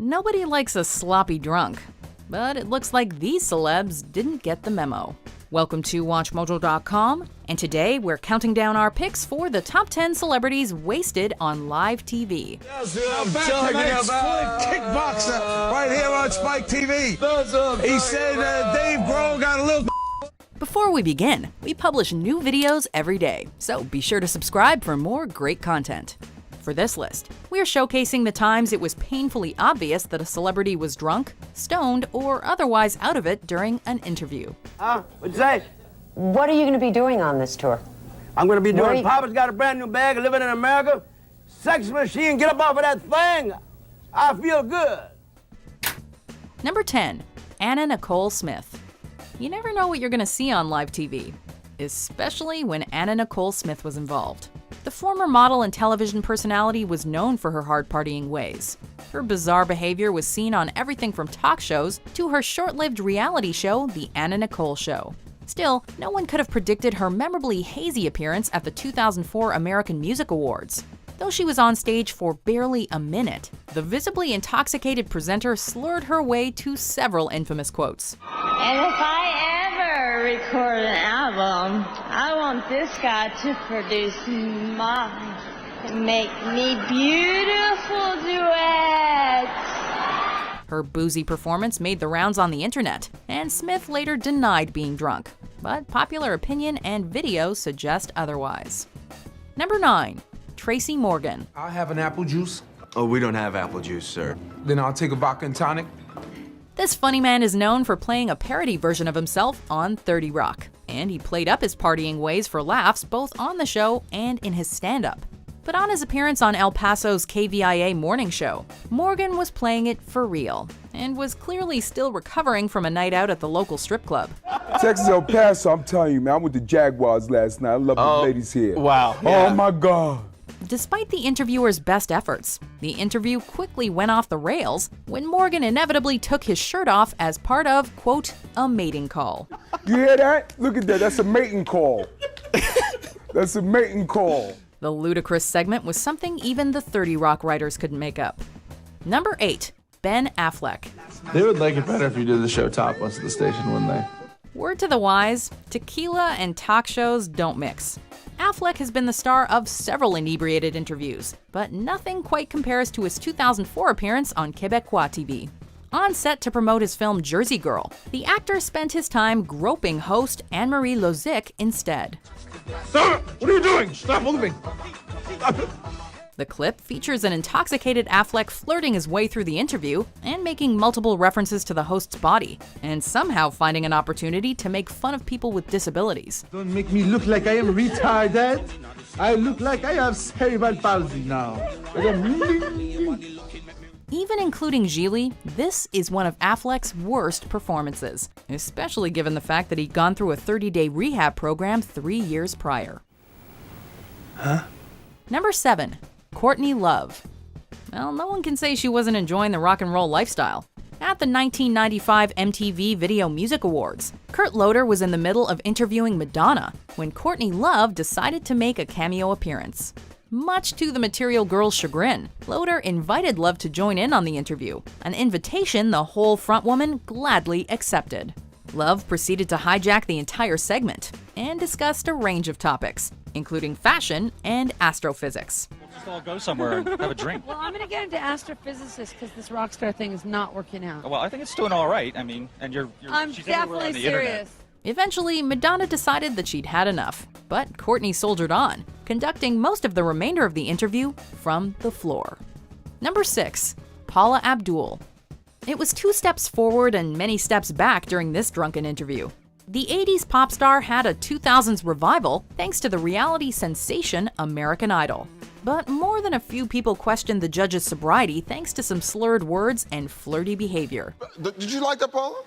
Nobody likes a sloppy drunk, but it looks like these celebs didn't get the memo. Welcome to WatchMojo.com, and today we're counting down our picks for the top 10 celebrities wasted on live TV. I'm talking about kickboxer right here on Spike TV. He said Dave Grohl got a little. Before we begin, we publish new videos every day, so be sure to subscribe for more great content. For this list, we are showcasing the times it was painfully obvious that a celebrity was drunk, stoned, or otherwise out of it during an interview. What'd you say? What are you going to be doing on this tour? I'm going to be doing Papa's Got a Brand New Bag, Living in America, Sex Machine, get up off of that thing. I feel good. Number 10, Anna Nicole Smith. You never know what you're going to see on live TV, especially when Anna Nicole Smith was involved. The former model and television personality was known for her hard-partying ways. Her bizarre behavior was seen on everything from talk shows to her short-lived reality show, The Anna Nicole Show. Still, no one could have predicted her memorably hazy appearance at the 2004 American Music Awards. Though she was on stage for barely a minute, the visibly intoxicated presenter slurred her way to several infamous quotes. And if I ever record an album, I want this guy to produce mine and make me beautiful duets. Her boozy performance made the rounds on the internet, and Smith later denied being drunk. But popular opinion and videos suggest otherwise. Number 9. Tracy Morgan. I'll have an apple juice. Oh, we don't have apple juice, sir. Then I'll take a vodka and tonic. This funny man is known for playing a parody version of himself on 30 Rock, and he played up his partying ways for laughs both on the show and in his stand-up. But on his appearance on El Paso's KVIA morning show, Morgan was playing it for real, and was clearly still recovering from a night out at the local strip club. Texas El Paso, I'm telling you, man, I went to Jaguars last night. I love the ladies here. Wow. Oh my God. Despite the interviewer's best efforts, the interview quickly went off the rails when Morgan inevitably took his shirt off as part of, quote, a mating call. You hear that? Look at that. That's a mating call. That's a mating call. The ludicrous segment was something even the 30 Rock writers couldn't make up. Number 8. Ben Affleck. They would like it better if you did the show topless at the station, wouldn't they? Word to the wise, tequila and talk shows don't mix. Affleck has been the star of several inebriated interviews, but nothing quite compares to his 2004 appearance on Québécois TV. On set to promote his film Jersey Girl, the actor spent his time groping host Anne-Marie Lozic instead. Stop it! What are you doing? Stop moving! Stop it! The clip features an intoxicated Affleck flirting his way through the interview and making multiple references to the host's body, and somehow finding an opportunity to make fun of people with disabilities. Don't make me look like I am retarded. I look like I have cerebral palsy now. Even including Gigli, this is one of Affleck's worst performances, especially given the fact that he'd gone through a 30-day rehab program 3 years prior. Number 7. Courtney Love. Well, no one can say she wasn't enjoying the rock and roll lifestyle. At the 1995 MTV Video Music Awards, Kurt Loder was in the middle of interviewing Madonna when Courtney Love decided to make a cameo appearance. Much to the Material Girl's chagrin, Loder invited Love to join in on the interview, an invitation the whole frontwoman gladly accepted. Love proceeded to hijack the entire segment and discussed a range of topics, including fashion and astrophysics. Let's all go somewhere and have a drink. Well, I'm going to get into astrophysicists because this rock star thing is not working out. Well, I think it's doing all right. I mean, and I'm she's everywhere definitely on the serious. internet. Eventually, Madonna decided that she'd had enough, but Courtney soldiered on, conducting most of the remainder of the interview from the floor. Number 6. Paula Abdul. It was 2 steps forward and many steps back during this drunken interview. The 80s pop star had a 2000s revival thanks to the reality sensation American Idol. But more than a few people questioned the judge's sobriety thanks to some slurred words and flirty behavior. Did you like that, Paula?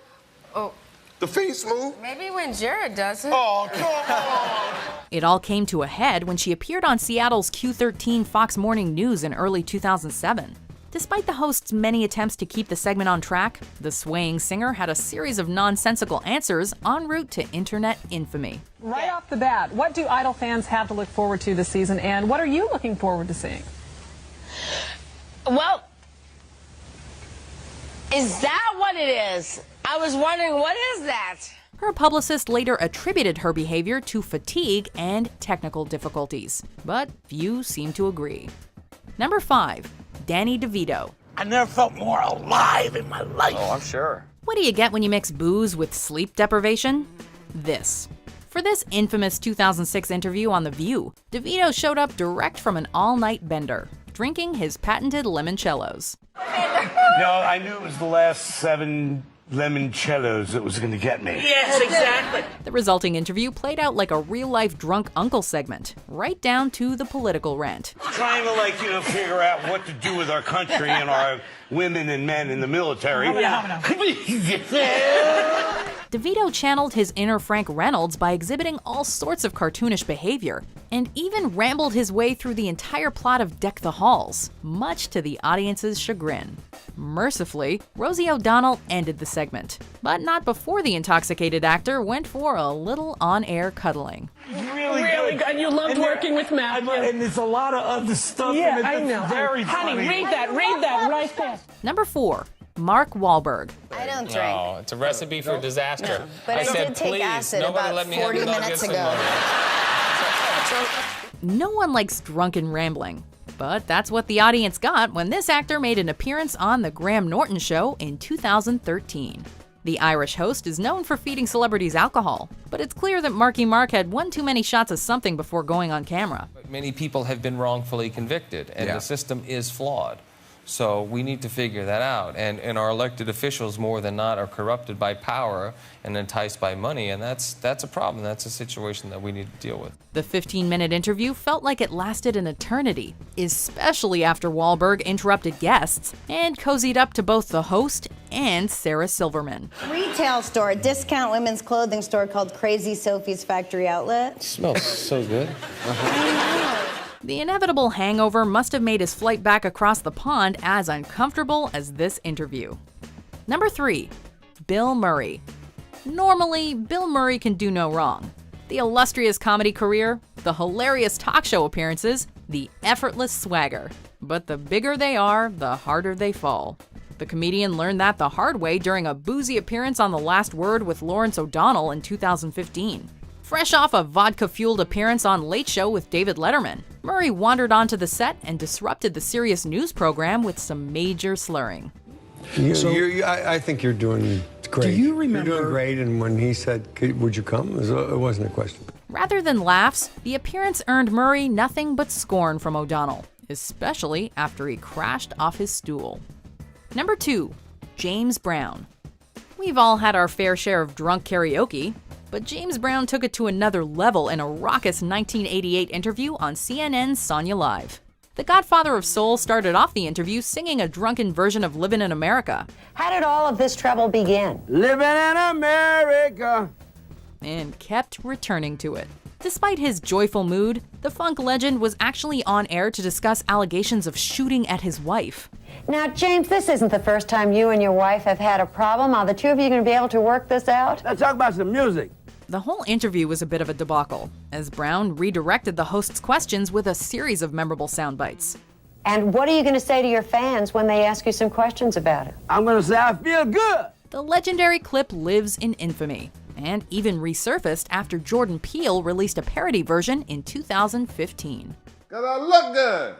Oh, The face move? maybe when Jared does it. Oh, come on! It all came to a head when she appeared on Seattle's Q13 Fox Morning News in early 2007. Despite the host's many attempts to keep the segment on track, the swaying singer had a series of nonsensical answers en route to internet infamy. Right off the bat, what do Idol fans have to look forward to this season, and what are you looking forward to seeing? Well, Is that what it is? I was wondering, what is that? Her publicist later attributed her behavior to fatigue and technical difficulties, but few seem to agree. Number 5. Danny DeVito. I never felt more alive in my life. Oh, I'm sure. What do you get when you mix booze with sleep deprivation? This. For this infamous 2006 interview on The View, DeVito showed up direct from an all-night bender, drinking his patented limoncellos. No, I knew it was the last 7 limoncellos that was going to get me. Yes, exactly. The resulting interview played out like a real-life drunk uncle segment, right down to the political rant. Trying to, figure out what to do with our country and our women and men in the military. DeVito channeled his inner Frank Reynolds by exhibiting all sorts of cartoonish behavior, and even rambled his way through the entire plot of Deck the Halls, much to the audience's chagrin. Mercifully, Rosie O'Donnell ended the segment, but not before the intoxicated actor went for a little on-air cuddling. Really good. You loved working with Matthew. And there's a lot of other stuff Yeah, in it I that's know. very Honey, funny. read that right there. Number 4. Mark Wahlberg. I don't drink. No, it's a recipe for disaster. No, but I said, did take please, acid nobody about let me 40 have minutes nuggets and No one likes drunken rambling, but that's what the audience got when this actor made an appearance on The Graham Norton Show in 2013. The Irish host is known for feeding celebrities alcohol, but it's clear that Marky Mark had one too many shots of something before going on camera. Many people have been wrongfully convicted, and the system is flawed. So we need to figure that out. And our elected officials, more than not, are corrupted by power and enticed by money, and that's a problem. That's a situation that we need to deal with. The 15-minute interview felt like it lasted an eternity, especially after Wahlberg interrupted guests and cozied up to both the host and Sarah Silverman. Retail store, a discount women's clothing store called Crazy Sophie's Factory Outlet. It smells so good. The inevitable hangover must have made his flight back across the pond as uncomfortable as this interview. Number 3. Bill Murray. Normally, Bill Murray can do no wrong. The illustrious comedy career, the hilarious talk show appearances, the effortless swagger. But the bigger they are, the harder they fall. The comedian learned that the hard way during a boozy appearance on The Last Word with Lawrence O'Donnell in 2015. Fresh off a vodka-fueled appearance on Late Show with David Letterman, Murray wandered onto the set and disrupted the serious news program with some major slurring. I think you're doing great. Do you remember? You're doing great, and when he said, would you come? It wasn't a question. Rather than laughs, the appearance earned Murray nothing but scorn from O'Donnell, especially after he crashed off his stool. Number 2. James Brown. We've all had our fair share of drunk karaoke, but James Brown took it to another level in a raucous 1988 interview on CNN's Sonia Live. The godfather of soul started off the interview singing a drunken version of Livin' in America. How did all of this trouble begin? Living in America. And kept returning to it. Despite his joyful mood, the funk legend was actually on air to discuss allegations of shooting at his wife. Now, James, this isn't the first time you and your wife have had a problem. Are the two of you going to be able to work this out? Let's talk about some music. The whole interview was a bit of a debacle, as Brown redirected the host's questions with a series of memorable sound bites. And what are you going to say to your fans when they ask you some questions about it? I'm going to say I feel good. The legendary clip lives in infamy, and even resurfaced after Jordan Peele released a parody version in 2015. Because I look good,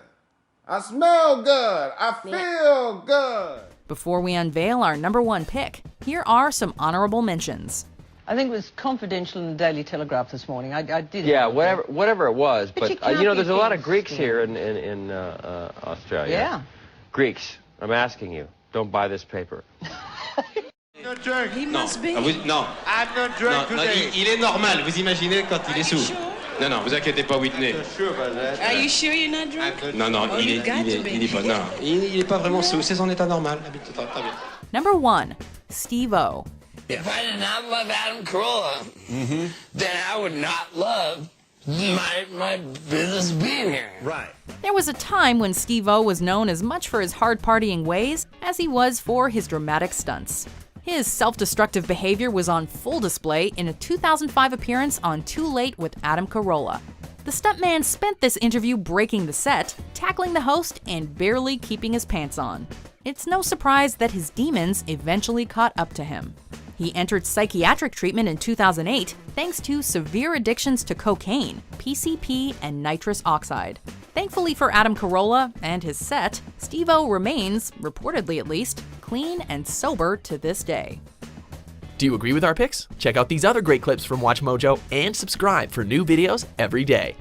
I smell good, I feel good. Before we unveil our number 1 pick, here are some honorable mentions. I think it was confidential in the Daily Telegraph this morning. I did. Yeah, whatever it was. But there's a lot of Greeks here in Australia. Yeah. Greeks, I'm asking you, don't buy this paper. No drink. He must be. Non. I'm not drunk today. Il est normal, vous imaginez quand il est sous. Non, vous inquiétez pas, Whitney. Sure about that. Are you sure you're not drunk? Non, il est pas vraiment sous, c'est son état normal. Très bien. Number 1. Steve-O. If I did not love Adam Carolla, then I would not love my business being here. Right. There was a time when Steve-O was known as much for his hard partying ways as he was for his dramatic stunts. His self-destructive behavior was on full display in a 2005 appearance on Too Late with Adam Carolla. The stuntman spent this interview breaking the set, tackling the host, and barely keeping his pants on. It's no surprise that his demons eventually caught up to him. He entered psychiatric treatment in 2008 thanks to severe addictions to cocaine, PCP, and nitrous oxide. Thankfully for Adam Carolla and his set, Steve-O remains, reportedly at least, clean and sober to this day. Do you agree with our picks? Check out these other great clips from WatchMojo and subscribe for new videos every day.